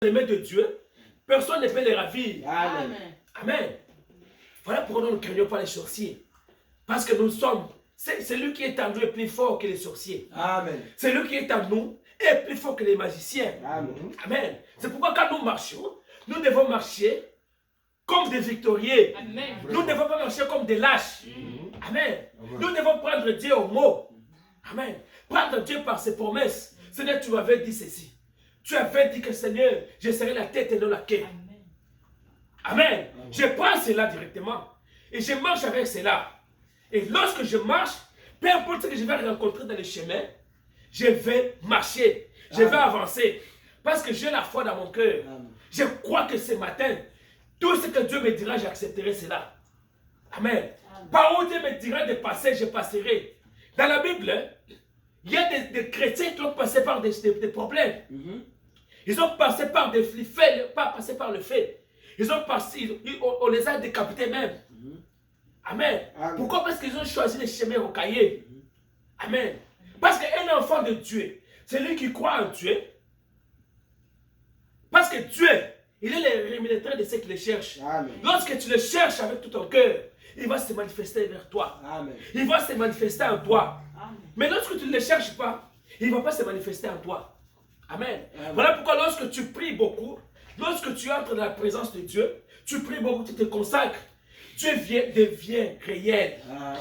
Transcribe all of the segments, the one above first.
aimés de Dieu, personne ne peut les ravir. Amen. Amen. Voilà pourquoi nous ne craignons pas les sorciers. Parce que nous sommes, celui qui est en nous est plus fort que les sorciers. Amen. Celui qui est en nous est plus fort que les magiciens. Amen. Amen. C'est pourquoi quand nous marchons, nous devons marcher comme des victorieux. Amen. Nous ne devons pas marcher comme des lâches. Amen. Nous devons prendre Dieu au mot. Amen. Prendre Dieu par ses promesses. Seigneur, tu m'avais dit ceci. Tu avais dit que Seigneur, je serai la tête et non la queue. Amen. Je prends cela directement. Et je marche avec cela. Et lorsque je marche, peu importe ce que je vais rencontrer dans le chemin, je vais marcher. Je vais avancer. Parce que j'ai la foi dans mon cœur. Je crois que ce matin, tout ce que Dieu me dira, j'accepterai cela. Amen. Par où Dieu me dira de passer, je passerai. Dans la Bible, il y a des chrétiens qui ont passé par des problèmes. Ils ont passé par des faits, pas passé par le fait. Ils ont passé, on les a décapités même. Amen. Pourquoi? Parce qu'ils ont choisi les chemins rocaillés. Amen. Parce qu'un enfant de Dieu, c'est lui qui croit en Dieu. Parce que Dieu, il est le rémunérateur de ceux qui le cherchent. Amen. Lorsque tu le cherches avec tout ton cœur, il va se manifester vers toi. Amen. Il va se manifester en toi. Amen. Mais lorsque tu ne le cherches pas, il ne va pas se manifester en toi. Amen. Amen. Voilà pourquoi lorsque tu pries beaucoup, lorsque tu entres dans la présence de Dieu, tu pries beaucoup, tu te consacres, Dieu devient réel. Amen.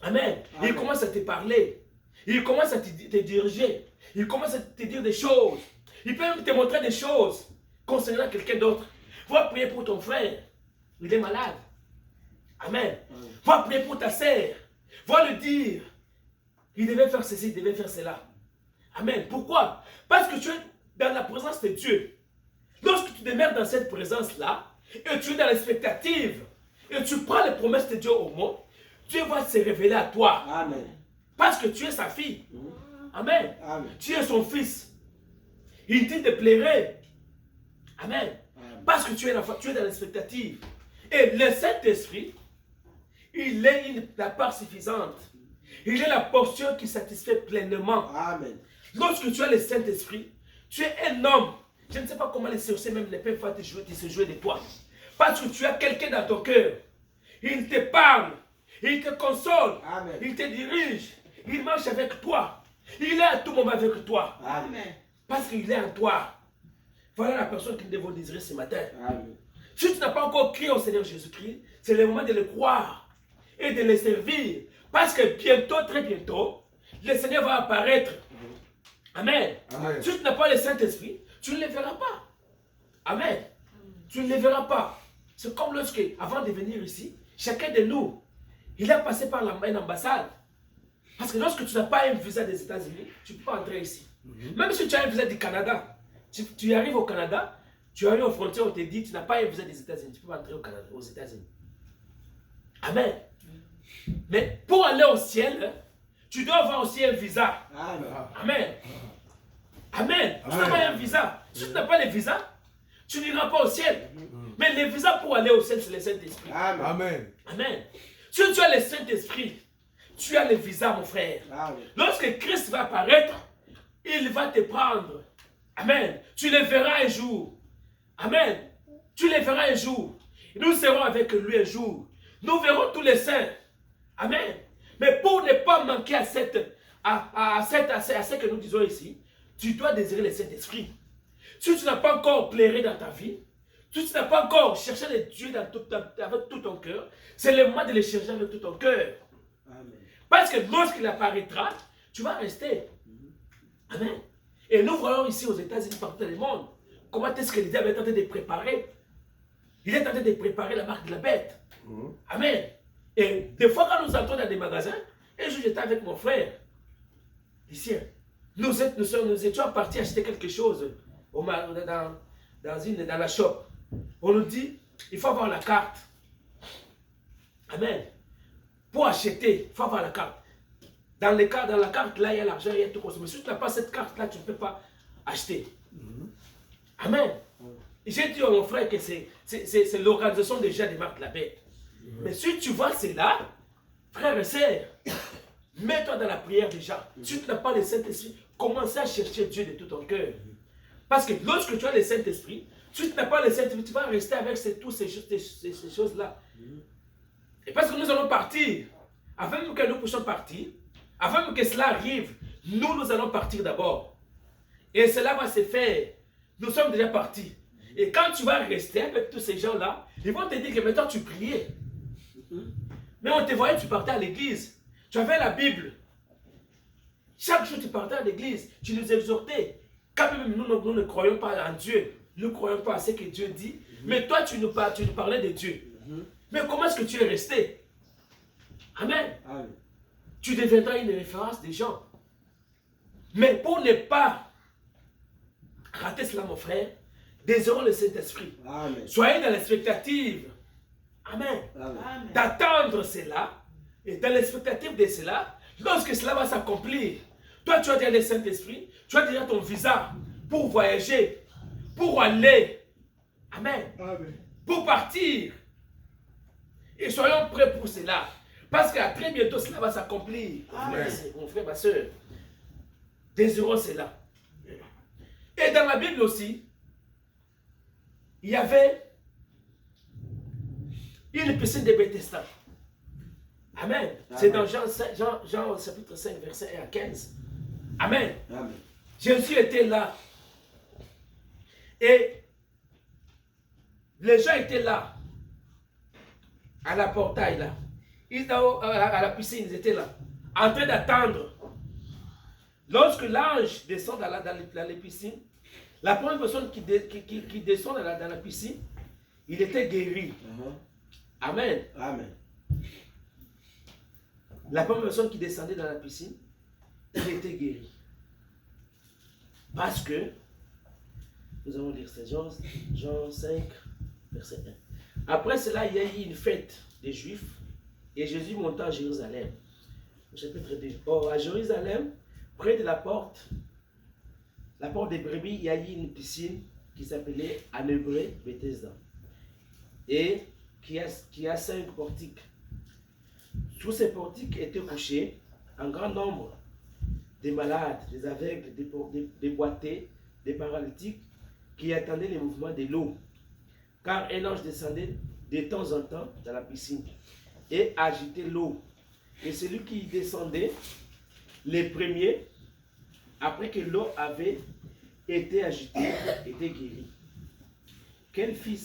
Amen. Il commence à te parler. Il commence à te diriger. Il commence à te dire des choses. Il peut même te montrer des choses concernant quelqu'un d'autre. Va prier pour ton frère. Il est malade. Amen. Va prier pour ta sœur. Va lui dire. Il devait faire ceci, il devait faire cela. Amen. Pourquoi? Parce que tu es dans la présence de Dieu. Lorsque tu demeures dans cette présence-là, et tu es dans l'expectative, et tu prends les promesses de Dieu au mot, Dieu va se révéler à toi. Amen. Parce que tu es sa fille. Amen. Amen. Tu es son fils. Il te plairait. Amen. Parce que tu es dans l'expectative. Et le Saint-Esprit, il est la part suffisante. Il est la portion qui satisfait pleinement. Amen. Lorsque tu as le Saint-Esprit, tu es un homme. Je ne sais pas comment les sorciers même ne peuvent pas te se jouer de toi. Parce que tu as quelqu'un dans ton cœur. Il te parle. Il te console. Amen. Il te dirige. Il marche avec toi. Il est à tout moment avec toi. Amen. Parce qu'il est en toi. Voilà la personne que nous devons désirer ce matin. Amen. Si tu n'as pas encore crié au Seigneur Jésus-Christ, c'est le moment de le croire et de le servir. Parce que bientôt, très bientôt, le Seigneur va apparaître. Amen. Amen. Si tu n'as pas le Saint-Esprit, tu ne le verras pas. Amen. Tu ne le verras pas. C'est comme lorsque, avant de venir ici, chacun de nous, il a passé par une ambassade. Parce que lorsque tu n'as pas un visa des États-Unis, tu ne peux pas entrer ici. Même si tu as un visa du Canada, tu arrives au Canada, tu arrives aux frontières, on te dit tu n'as pas un visa des États-Unis, tu ne peux pas entrer au Canada, aux États-Unis. Amen. Mais pour aller au ciel, tu dois avoir aussi un visa. Amen. Amen. Amen. Tu dois avoir un visa. Si tu n'as pas le visa, tu n'iras pas au ciel. Mais le visa pour aller au ciel, c'est le Saint-Esprit. Amen. Amen. Amen. Si tu as le Saint-Esprit, tu as le visa, mon frère. Amen. Lorsque Christ va apparaître, il va te prendre. Amen. Tu le verras un jour. Amen. Tu le verras un jour. Nous serons avec lui un jour. Nous verrons tous les saints. Amen. Mais pour ne pas manquer à ce que nous disons ici, tu dois désirer le Saint-Esprit. Si tu n'as pas encore pleuré dans ta vie, si tu n'as pas encore cherché le Dieu avec tout ton cœur, c'est le moment de le chercher avec tout ton cœur. Amen. Parce que lorsqu'il apparaîtra, tu vas rester. Amen. Et nous voyons ici aux États-Unis, partout dans le monde, comment est-ce que le diable est en train de préparer. Il est en train de préparer la marque de la bête. Amen. Et des fois, quand nous entrons dans des magasins, un jour j'étais avec mon frère, ici, nous étions partis acheter quelque chose dans la shop. On nous dit, il faut avoir la carte. Amen. Pour acheter, il faut avoir la carte. Dans la carte, là, il y a l'argent, il y a tout consommé. Si tu n'as pas cette carte-là, tu ne peux pas acheter. Amen. J'ai dit à mon frère que c'est l'organisation déjà des marques de la bête. Mais si tu vois cela, frère et sœur, mets-toi dans la prière déjà. Si tu n'as pas le Saint-Esprit, commence à chercher Dieu de tout ton cœur. Parce que lorsque tu as le Saint-Esprit, si tu n'as pas le Saint-Esprit, tu vas rester avec toutes ces choses-là. Et parce que nous allons partir, avant que nous puissions partir, avant que cela arrive, nous allons partir d'abord. Et cela va se faire. Nous sommes déjà partis. Et quand tu vas rester avec tous ces gens-là, ils vont te dire que maintenant tu priais. Mais on te voyait, tu partais à l'église. Tu avais la Bible. Chaque jour tu partais à l'église. Tu nous exhortais. Quand même nous ne croyons pas en Dieu. Nous ne croyons pas à ce que Dieu dit. Mais toi tu nous parlais de Dieu. Mais comment est-ce que tu es resté? Amen. Amen. Tu deviendras une référence des gens. Mais pour ne pas rater cela, mon frère, désirons le Saint-Esprit. Soyez dans l'expectative. Amen. D'attendre cela. Et dans l'expectative de cela, lorsque cela va s'accomplir, toi tu as déjà le Saint-Esprit, tu as déjà ton visa pour voyager, pour aller. Amen. Amen. Pour partir. Et soyons prêts pour cela. Parce qu'à très bientôt, cela va s'accomplir. Mon frère, ma soeur. Désirons cela. Et dans la Bible aussi, il y avait une piscine de Bethesda. Amen. C'est dans Jean chapitre 5, verset 1 à 15. Amen. Amen. Jésus était là. Et les gens étaient là. À la portail là. Ils étaient à la piscine, ils étaient là. En train d'attendre. Lorsque l'ange descend dans la piscine, la première personne qui descend dans la piscine, il était guéri. Amen. Amen. La première personne qui descendait dans la piscine, il était guéri. Parce que, nous allons lire ça, Jean 5, verset 1. Après cela, il y a eu une fête des Juifs et Jésus monta à Jérusalem. Chapitre 2. Or, à Jérusalem, près de la porte des brebis, il y a eu une piscine qui s'appelait en hébreu Bethesda et qui a 5 portiques. Sous ces portiques étaient couchés un grand nombre de malades, des aveugles, des boités, des paralytiques qui attendaient les mouvements de l'eau. Car un ange descendait de temps en temps dans la piscine et agitait l'eau. Et celui qui descendait, les premiers, après que l'eau avait été agitée, était guéri. Quel fit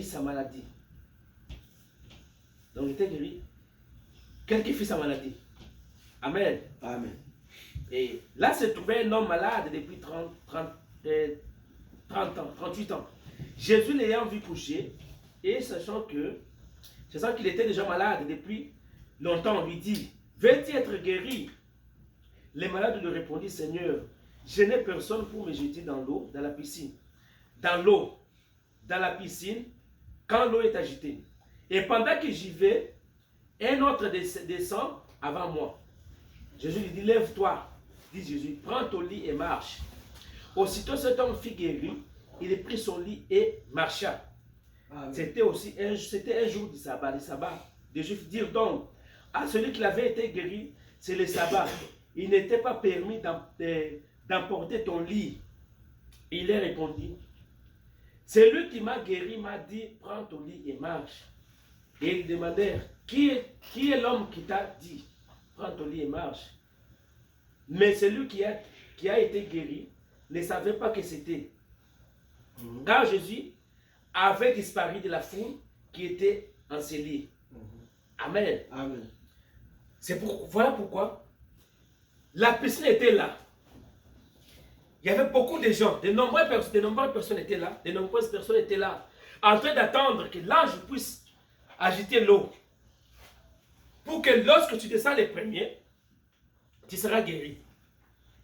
sa maladie? Donc il était guéri. Quel qui fit sa maladie? Amen. Amen. Et là se trouvait un homme malade depuis 38 ans. Jésus l'ayant vu coucher, et sachant qu'il était déjà malade depuis longtemps, on lui dit, veux-tu être guéri? Les malades lui répondirent, Seigneur, je n'ai personne pour me jeter dans l'eau, dans la piscine. Dans la piscine, quand l'eau est agitée. Et pendant que j'y vais, un autre descend avant moi. Jésus lui dit, lève-toi, dit Jésus, prends ton lit et marche. Aussitôt cet homme fut guéri, il prit son lit et marcha. C'était un jour du sabbat. Les sabbats des Juifs dirent donc à celui qui avait été guéri, c'est le sabbat. Il n'était pas permis d'emporter ton lit. Il leur répondit, celui qui m'a guéri m'a dit, prends ton lit et marche. Et ils demandèrent, qui est l'homme qui t'a dit, prends ton lit et marche? Mais celui qui a été guéri ne savait pas que c'était. Car Jésus avait disparu de la foule qui était encelée. Amen. Amen. Voilà pourquoi la piscine était là. Il y avait beaucoup de gens, de nombreuses personnes étaient là, en train d'attendre que l'ange puisse agiter l'eau. Pour que lorsque tu descends les premiers, tu seras guéri.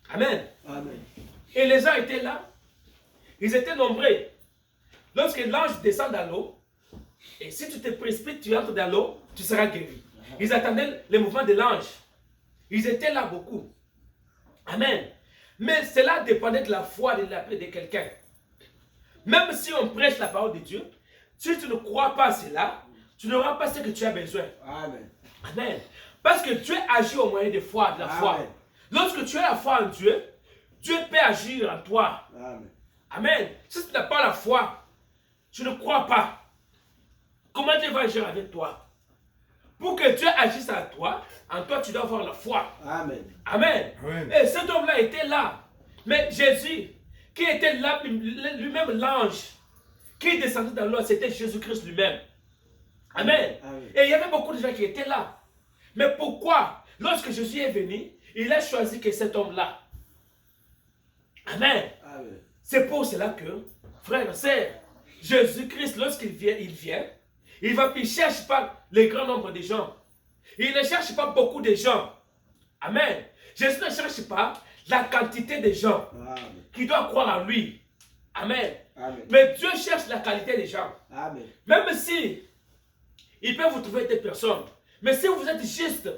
Amen. Amen. Et les gens étaient là. Ils étaient nombreux. Lorsque l'ange descend dans l'eau, et si tu te précipites, tu entres dans l'eau, tu seras guéri. Ils attendaient le mouvement de l'ange. Ils étaient là beaucoup. Amen. Mais cela dépendait de la foi de quelqu'un. Même si on prêche la parole de Dieu, si tu ne crois pas à cela, tu n'auras pas ce que tu as besoin. Amen. Amen. Parce que Dieu agit au moyen de foi, de la foi. Lorsque tu as la foi en Dieu, Dieu peut agir en toi. Amen. Amen. Si tu n'as pas la foi, tu ne crois pas. Comment Dieu va agir avec toi? Pour que Dieu agisse en toi tu dois avoir la foi. Amen. Amen. Amen. Et cet homme-là était là. Mais Jésus, qui était là, lui-même l'ange, qui descendait dans l'eau, c'était Jésus-Christ lui-même. Amen. Amen. Et il y avait beaucoup de gens qui étaient là. Mais pourquoi, lorsque Jésus est venu, il a choisi que cet homme-là? Amen. Amen. C'est pour cela que, frères et sœurs, Jésus-Christ, lorsqu'il vient, il ne cherche pas le grand nombre de gens. Il ne cherche pas beaucoup de gens. Amen. Jésus ne cherche pas la quantité de gens Amen. qui doivent croire en lui. Amen. Amen. Mais Dieu cherche la qualité des gens. Amen. Même si il peut vous trouver des personnes, mais si vous êtes juste,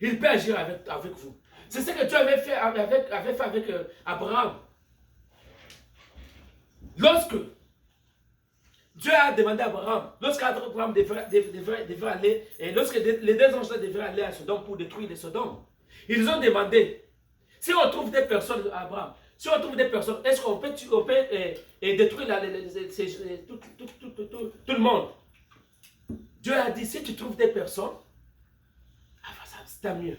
il peut agir avec vous. C'est ce que Dieu avait fait avec Abraham. Lorsque Dieu a demandé à Abraham, lorsqu'Abraham devrait aller, et lorsque les deux anges devraient aller à Sodome pour détruire les Sodomes, ils ont demandé, si on trouve des personnes, Abraham, si on trouve des personnes, est-ce qu'on peut détruire tout le monde? Dieu a dit, si tu trouves des personnes, c'est mieux.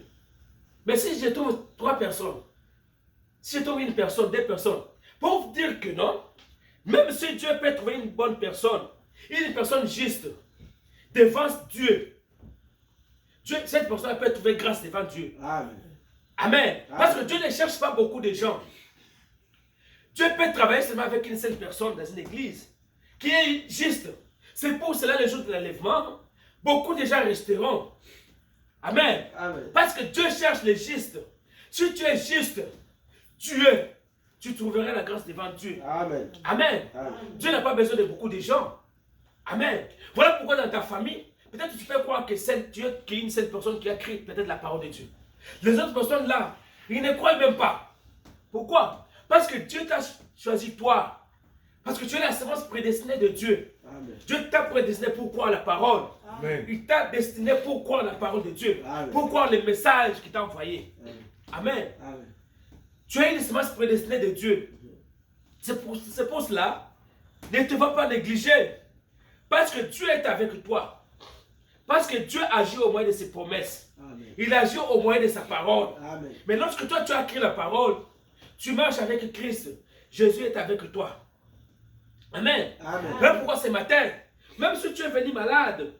Mais si je trouve 3 personnes, si je trouve une personne, 2 personnes, pour vous dire que non, même si Dieu peut trouver une bonne personne, une personne juste, devant Dieu, cette personne peut trouver grâce devant Dieu. Amen. Amen. Parce que Dieu ne cherche pas beaucoup de gens. Dieu peut travailler seulement avec une seule personne dans une église qui est juste. C'est pour cela, le jour de l'enlèvement, beaucoup de gens resteront. Amen. Amen. Parce que Dieu cherche les justes. Si tu es juste, tu trouveras la grâce devant Dieu. Amen. Amen. Amen. Dieu n'a pas besoin de beaucoup de gens. Amen. Voilà pourquoi dans ta famille, peut-être que tu peux croire que Dieu qui est une seule personne qui a créé peut-être la parole de Dieu. Les autres personnes là, ils ne croient même pas. Pourquoi? Parce que Dieu t'a choisi toi. Parce que tu es la semence prédestinée de Dieu. Amen. Dieu t'a prédestiné pour croire la parole. Amen. Il t'a destiné pour croire la parole de Dieu. Amen. Pour croire les messages qu'il t'a envoyés. Amen. Amen. Tu es une semence prédestinée de Dieu. C'est pour cela, ne te va pas négliger. Parce que Dieu est avec toi. Parce que Dieu agit au moyen de ses promesses. Amen. Il agit au moyen de sa parole. Amen. Mais lorsque toi tu as écrit la parole, tu marches avec Christ. Jésus est avec toi. Amen. Amen. Voilà pourquoi ce matin, même si tu es venu malade,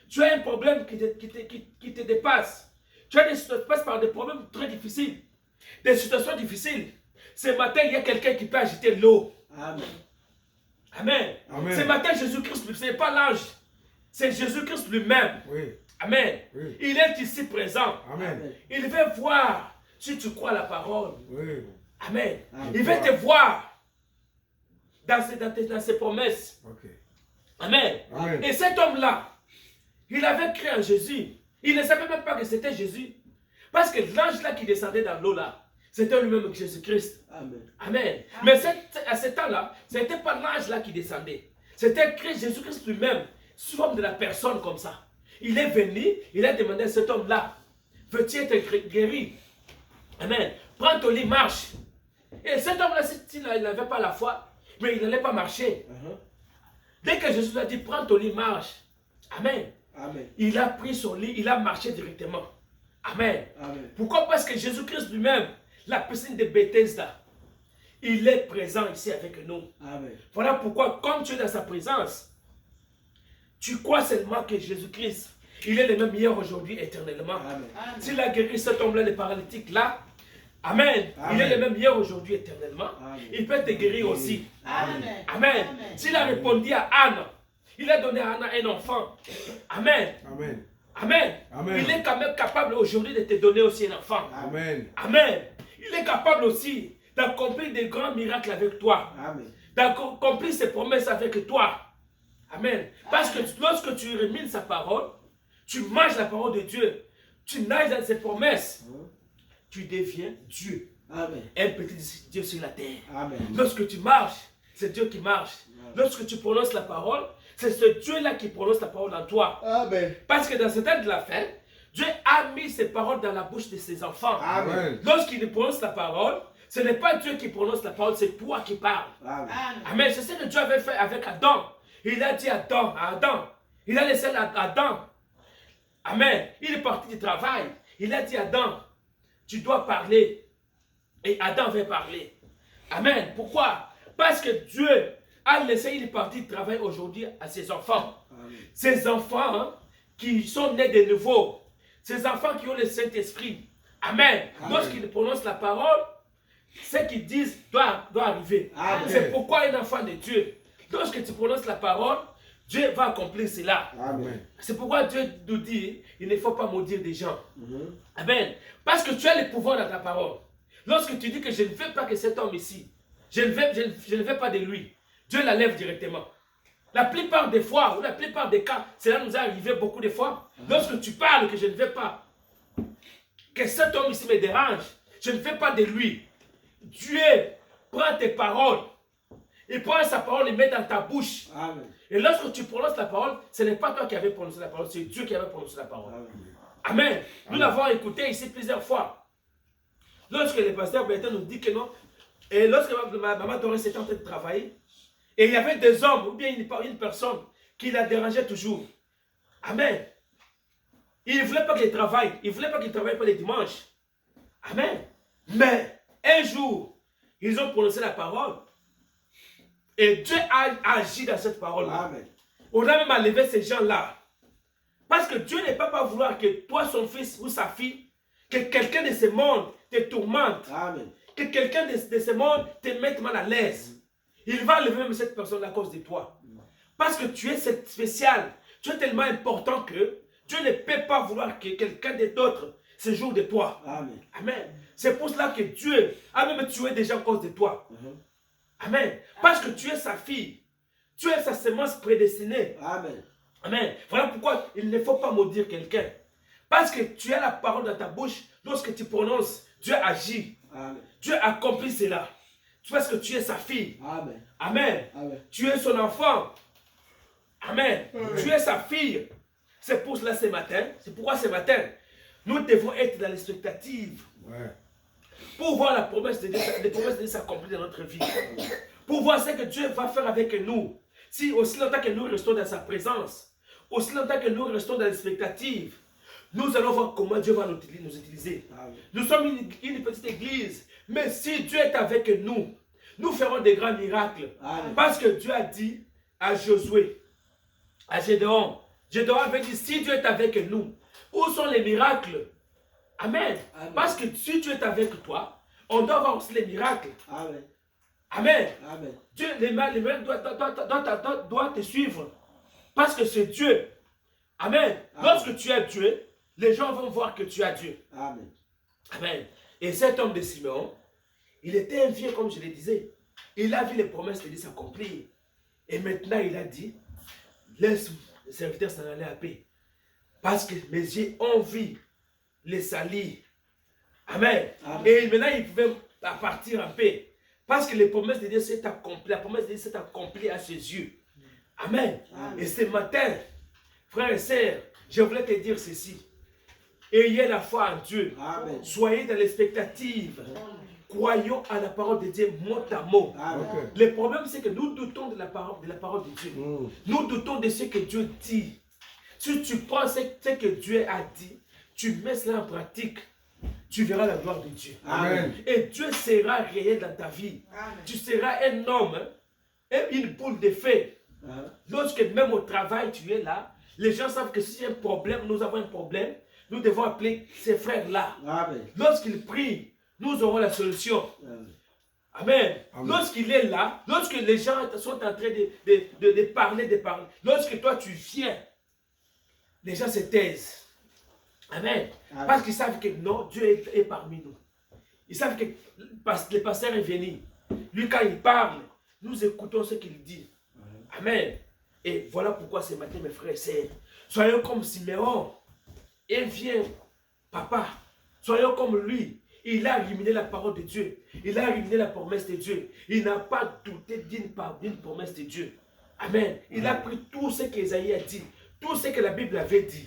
tu as un problème qui te dépasse. Tu passes par des problèmes très difficiles, des situations difficiles. Ce matin, il y a quelqu'un qui peut agiter l'eau. Amen. Amen. Amen. Ce matin, Jésus-Christ, ce n'est pas l'ange, c'est Jésus-Christ lui-même. Oui. Amen. Oui. Il est ici présent. Amen. Il veut voir si tu crois la parole. Oui. Amen. Amen. Il veut te voir dans ses promesses. Ok. Amen. Amen. Et cet homme-là, il avait cru en Jésus. Il ne savait même pas que c'était Jésus. Parce que l'ange-là qui descendait dans l'eau là, c'était lui-même Jésus-Christ. Amen. Amen. Mais à ce temps-là, ce n'était pas l'ange-là qui descendait. C'était Jésus-Christ lui-même, sous forme de la personne comme ça. Il est venu, il a demandé à cet homme-là, veux-tu être guéri? Amen. Prends ton lit, marche. Et cet homme-là, s'il n'avait pas la foi, mais il n'allait pas marcher. Dès que Jésus lui a dit, prends ton lit, marche. Amen. Amen. Il a pris son lit, il a marché directement. Amen. Amen. Pourquoi? Parce que Jésus-Christ lui-même, la piscine de Bethesda, il est présent ici avec nous. Amen. Voilà pourquoi, comme tu es dans sa présence, tu crois seulement que Jésus-Christ, il est le même hier, aujourd'hui, éternellement. Amen. S'il a guéri cet homme-là, le paralytique là, Amen. Amen. Il est le même hier, aujourd'hui, éternellement. Amen. Il peut te guérir aussi. Amen. Amen. S'il a répondu à Anne, il a donné à Anne un enfant. Amen. Amen. Amen. Amen. Il est quand même capable aujourd'hui de te donner aussi un enfant. Amen. Amen. Il est capable aussi d'accomplir des grands miracles avec toi. Amen. D'accomplir ses promesses avec toi. Amen. Parce que lorsque tu rumines sa parole, tu manges la parole de Dieu, tu nages dans ses promesses, tu deviens Dieu. Amen. Un petit Dieu sur la terre. Amen. Lorsque tu marches, c'est Dieu qui marche. Lorsque tu prononces la parole, c'est ce Dieu-là qui prononce la parole en toi. Amen. Parce que dans ce temps de la fin, Dieu a mis ses paroles dans la bouche de ses enfants. Amen. Amen. Lorsqu'il prononce la parole, Ce n'est pas Dieu qui prononce la parole, c'est toi qui parles. Amen. Amen. C'est ce que Dieu avait fait avec Adam. Il a dit à Adam. Il a laissé Adam. Amen. Il est parti du travail. Il a dit à Adam, tu dois parler. Et Adam va parler. Amen. Pourquoi? Parce que Dieu a laissé, il est parti du travail aujourd'hui à ses enfants. Amen. Ces enfants hein, qui sont nés de nouveau. Ces enfants qui ont le Saint-Esprit. Amen. Lorsqu'ils prononcent la parole, ce qu'ils disent doit arriver. C'est pourquoi un enfant de Dieu, lorsque tu prononces la parole, Dieu va accomplir cela. C'est pourquoi Dieu nous dit, il ne faut pas maudire des gens. Amen. Parce que tu as le pouvoir dans ta parole. Lorsque tu dis que je ne veux pas que cet homme ici, je ne veux pas de lui, Dieu la lève directement. La plupart des fois, ou la plupart des cas, cela nous est arrivé beaucoup de fois. Lorsque tu parles que je ne veux pas, que cet homme ici me dérange, je ne veux pas de lui. Dieu prend tes paroles, il prend sa parole et met dans ta bouche. Amen. Et lorsque tu prononces la parole, ce n'est pas toi qui avais prononcé la parole, c'est Dieu qui avait prononcé la parole. Amen. Nous l'avons écouté ici plusieurs fois. Lorsque le pasteur Bertin nous dit que non, et lorsque ma maman Doré s'était en train de travailler, et il y avait des hommes ou bien une personne qui la dérangeait toujours. Amen. Il ne voulait pas qu'il travaille. Il ne voulait pas qu'il travaille pas les dimanches. Amen. Mais un jour, ils ont prononcé la parole. Et Dieu a agi dans cette parole-là. On a même enlevé ces gens-là. Parce que Dieu ne peut pas vouloir que toi, son fils ou sa fille, que quelqu'un de ce monde te tourmente. Amen. Que quelqu'un de ce monde te mette mal à l'aise. Il va enlever même cette personne à cause de toi. Parce que tu es spécial. Tu es tellement important que Dieu ne peut pas vouloir que quelqu'un d'autre se joue de toi. Amen. Amen. C'est pour cela que Dieu a même tué des gens à cause de toi. Amen. Parce que tu es sa fille. Tu es sa semence prédestinée. Amen. Amen. Voilà pourquoi il ne faut pas maudire quelqu'un. Parce que tu as la parole dans ta bouche. Lorsque tu prononces, Dieu agit. Amen. Dieu accomplit cela. Parce que tu es sa fille. Amen. Amen. Amen. Tu es son enfant. Amen. Tu es sa fille. C'est pour cela ce matin. C'est pourquoi ce matin, nous devons être dans l'expectative. Pour voir la promesse de Dieu, les promesses de Dieu s'accomplir dans notre vie. Pour voir ce que Dieu va faire avec nous. Si aussi longtemps que nous restons dans sa présence, aussi longtemps que nous restons dans l'expectative, nous allons voir comment Dieu va nous utiliser. Amen. Nous sommes une petite église, mais si Dieu est avec nous, nous ferons des grands miracles. Amen. Parce que Dieu a dit à Josué, à Gédéon, Gédéon avait dit, si Dieu est avec nous, où sont les miracles? Amen. Amen. Parce que si Dieu est avec toi, on doit voir aussi les miracles. Amen. Amen. Amen. Dieu, les miracles doivent te suivre. Parce que c'est Dieu. Amen. Amen. Lorsque tu as Dieu, les gens vont voir que tu as Dieu. Amen. Amen. Et cet homme de Simeon, il était un vieux, comme je le disais. Il a vu les promesses de Dieu s'accomplir. Et maintenant, il a dit, laisse le serviteur s'en aller à paix. Parce que mes yeux ont vu les salir. Amen. Amen. Et maintenant, il pouvait partir en paix. Parce que les promesses de Dieu s'est accomplie. La promesse de Dieu s'est accomplie à ses yeux. Amen. Amen. Et ce matin, frères et sœurs, je voulais te dire ceci. Ayez la foi en Dieu. Amen. Soyez dans l'expectative. Croyons à la parole de Dieu mot à mot. Amen. Le problème, c'est que nous doutons de la parole de Dieu. Nous doutons de ce que Dieu dit. Si tu prends ce que Dieu a dit, tu mets cela en pratique, tu verras la gloire de Dieu. Amen. Et Dieu sera réel dans ta vie. Amen. Tu seras un homme, une boule de feu. Lorsque même au travail, tu es là, les gens savent que si il y a un problème, nous avons un problème, nous devons appeler ces frères-là. Lorsqu'ils prient, nous aurons la solution. Amen. Amen. Lorsqu'il est là, lorsque les gens sont en train de parler, lorsque toi tu viens, les gens se taisent. Amen. Amen. Parce qu'ils savent que non, Dieu est parmi nous. Ils savent que le pasteur est venu. Lui, quand il parle, nous écoutons ce qu'il dit. Amen. Et voilà pourquoi ce matin, mes frères et sœurs, soyons comme Siméon. Il vient, papa, soyons comme lui. Il a éliminé la parole de Dieu. Il a éliminé la promesse de Dieu. Il n'a pas douté d'une promesse de Dieu. Amen. Il a pris tout ce qu'Ésaïe a dit. Tout ce que la Bible avait dit.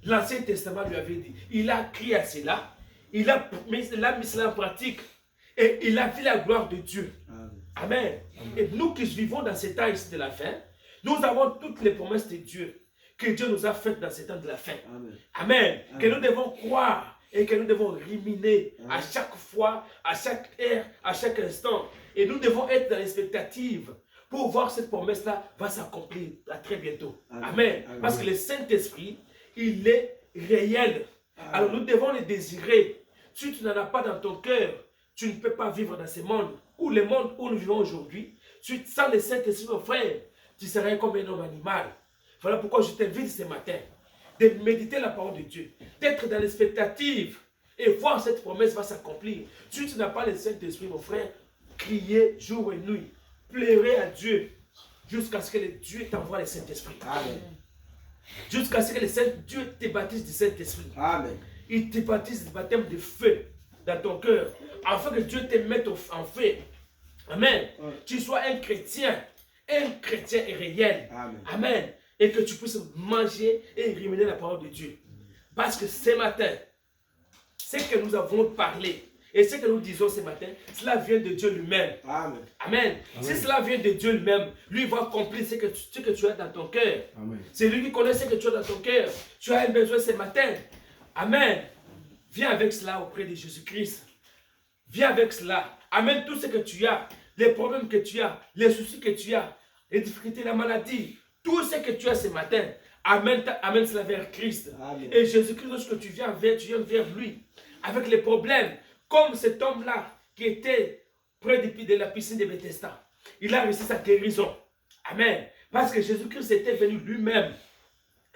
L'Ancien Testament lui avait dit. Il a crié à cela. Il a mis cela en pratique. Et il a vu la gloire de Dieu. Amen. Amen. Et nous qui vivons dans ces temps ici de la fin, nous avons toutes les promesses de Dieu que Dieu nous a faites dans ces temps de la fin. Amen. Amen. Amen. Que nous devons croire et que nous devons ruminer à chaque fois, à chaque heure, à chaque instant. Et nous devons être dans l'expectative pour voir cette promesse-là va s'accomplir à très bientôt. Amen. Amen. Amen. Parce que le Saint-Esprit, il est réel. Amen. Alors nous devons le désirer. Si tu n'en as pas dans ton cœur, tu ne peux pas vivre dans ce monde. Ou le monde où nous vivons aujourd'hui, sans le Saint-Esprit, mon frère, tu serais comme un homme animal. Voilà pourquoi je t'invite ce matin de méditer la parole de Dieu, d'être dans l'expectative et voir cette promesse va s'accomplir. Si tu n'as pas le Saint-Esprit, mon frère, criez jour et nuit, pleurez à Dieu jusqu'à ce que Dieu t'envoie le Saint-Esprit. Amen. Jusqu'à ce que Dieu te baptise du Saint-Esprit. Amen. Il te baptise du baptême de feu dans ton cœur, afin que Dieu te mette en feu. Amen. Ouais. Tu sois un chrétien réel. Amen. Amen. Et que tu puisses manger et ruminer la parole de Dieu. Parce que ce matin, ce que nous avons parlé et ce que nous disons ce matin, cela vient de Dieu lui-même. Amen. Amen. Si cela vient de Dieu lui-même, lui va accomplir ce que tu as dans ton cœur. Amen. C'est lui qui connaît ce que tu as dans ton cœur. Tu as un besoin ce matin. Amen. Viens avec cela auprès de Jésus-Christ. Viens avec cela. Amène tout ce que tu as, les problèmes que tu as, les soucis que tu as, les difficultés, la maladie, tout ce que tu as ce matin. Amène cela vers Christ. Amen. Et Jésus-Christ, lorsque tu viens vers lui, avec les problèmes, comme cet homme-là qui était près de la piscine de Bethesda, il a reçu sa guérison. Amen. Parce que Jésus-Christ était venu lui-même.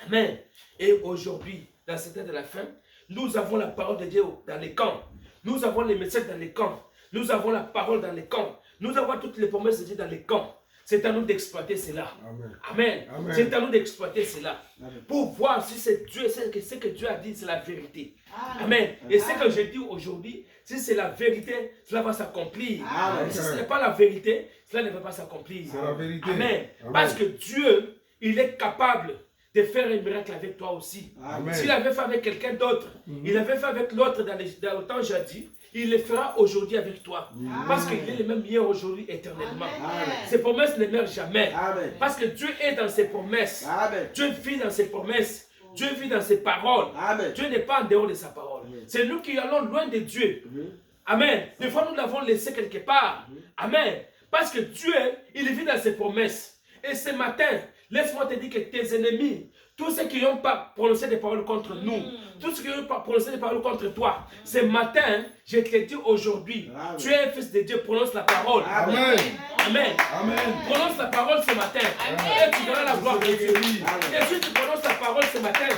Amen. Et aujourd'hui, dans ce temps de la fin, nous avons la parole de Dieu dans les camps. Nous avons les messages dans les camps. Nous avons la parole dans les camps. Nous avons toutes les promesses de Dieu dans les camps. C'est à nous d'exploiter cela. Amen. Amen. Amen. C'est à nous d'exploiter cela. Amen. Pour voir si c'est Dieu, ce que Dieu a dit, c'est la vérité. Amen. Amen. Et ce que je dis aujourd'hui, si c'est la vérité, cela va s'accomplir. Amen. Si ce n'est pas la vérité, cela ne va pas s'accomplir. C'est la vérité. Amen. Amen. Parce que Dieu, il est capable de faire un miracle avec toi aussi. Amen. S'il avait fait avec quelqu'un d'autre, il avait fait avec l'autre dans le temps jadis, il le fera aujourd'hui avec toi. Parce qu'il est le même hier, aujourd'hui, éternellement. Amen. Ses promesses ne meurent jamais. Amen. Parce que Dieu est dans ses promesses. Amen. Dieu vit dans ses promesses. Dieu vit dans ses paroles. Amen. Dieu n'est pas en dehors de sa parole. C'est nous qui allons loin de Dieu. Amen. Des fois, nous l'avons laissé quelque part. Amen. Parce que Dieu, il vit dans ses promesses. Et ce matin, laisse-moi te dire que tes ennemis, tous ceux qui n'ont pas prononcé des paroles contre nous, tous ceux qui n'ont pas prononcé des paroles contre toi, ce matin, je te dis aujourd'hui, Amen. tu es un fils de Dieu, prononce la parole. Amen. Amen. Amen. Prononce la parole ce matin. Et tu verras la gloire de Dieu. Amen. Et si tu prononces la parole ce matin,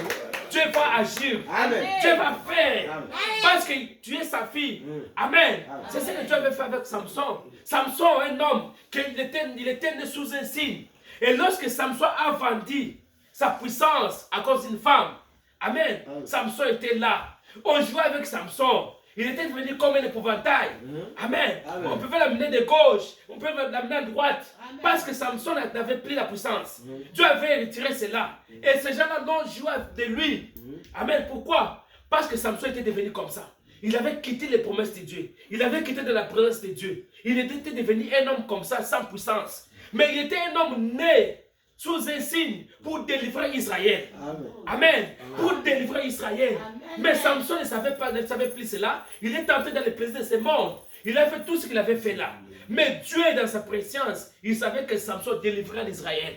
Dieu va agir. Amen. Dieu va faire. Amen. Parce que tu es sa fille. Amen. C'est ce que Dieu avait fait avec Samson. Samson, un homme, il était né sous un signe. Et lorsque Samson a vendu sa puissance à cause d'une femme, Amen, Samson était là. On jouait avec Samson. Il était devenu comme un épouvantail. Amen. Amen. On pouvait l'amener de gauche, on pouvait l'amener à droite. Amen. Parce que Samson avait pris la puissance. Dieu avait retiré cela. Et ces gens-là n'ont joué de lui. Amen. Pourquoi? Parce que Samson était devenu comme ça. Il avait quitté les promesses de Dieu. Il avait quitté de la présence de Dieu. Il était devenu un homme comme ça, sans puissance. Mais il était un homme né sous un signe pour délivrer Israël. Amen. Amen. Pour délivrer Israël. Amen. Mais Samson ne savait plus cela. Il est entré dans le plaisir de ce monde. Il a fait tout ce qu'il avait fait là. Mais Dieu, dans sa préscience, il savait que Samson délivrait l'Israël.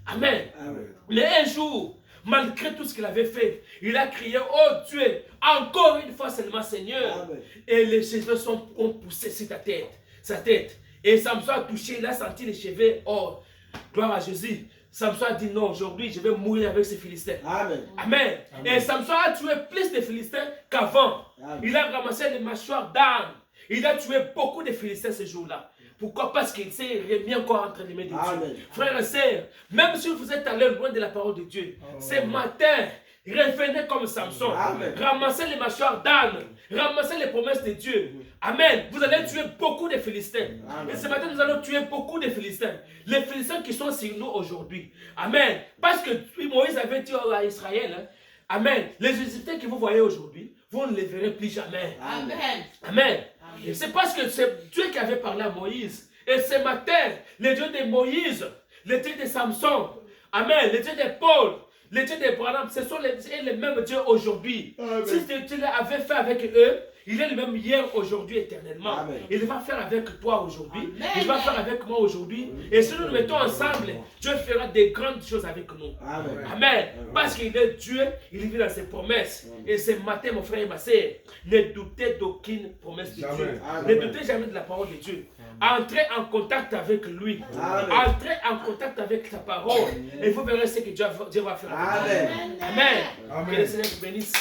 Amen. Amen. Mais un jour, malgré tout ce qu'il avait fait, il a crié, oh Dieu, encore une fois seulement Seigneur. Amen. Et les cheveux ont poussé sur sa tête. Et Samson a touché, il a senti les cheveux. Oh, gloire à Jésus. Samson a dit non, aujourd'hui je vais mourir avec ces Philistins. Amen. Amen. Et Samson a tué plus de Philistins qu'avant. Amen. Il a ramassé les mâchoires d'âne. Il a tué beaucoup de Philistins ce jour-là. Pourquoi? Parce qu'il s'est remis encore entre les mains de Dieu. Amen. Frères et sœurs, même si vous êtes allés loin de la parole de Dieu, ce matin, revenez comme Samson. Amen. Ramassez les mâchoires d'âne. Ramassez les promesses de Dieu. Amen. Vous allez tuer beaucoup de Philistins. Amen. Et ce matin, nous allons tuer beaucoup de Philistins. Les Philistins qui sont sur nous aujourd'hui. Amen. Parce que Moïse avait dit à Israël, hein, Amen. Les Égyptiens que vous voyez aujourd'hui, vous ne les verrez plus jamais. Amen. Amen. Et c'est parce que c'est Dieu qui avait parlé à Moïse. Et ce matin, le Dieu de Moïse, le Dieu de Samson, amen, le Dieu de Paul, le Dieu d'Abraham, ce sont les mêmes dieux aujourd'hui. Si tu l'avais fait avec eux, il est le même hier, aujourd'hui, éternellement. Amen. Il va faire avec toi aujourd'hui. Il va faire avec moi aujourd'hui. Et si nous nous mettons ensemble, Dieu fera des grandes choses avec nous. Amen. Amen. Parce qu'il est Dieu, il vit dans ses promesses. Amen. Et ce matin, mon frère et ma sœur, ne doutez d'aucune promesse de Dieu. Ne doutez jamais de la parole de Dieu. Entrez en contact avec lui. Amen. Entrez en contact avec sa parole. Et vous verrez ce que Dieu va faire. Amen. Amen. Amen. Que le Seigneur vous bénisse.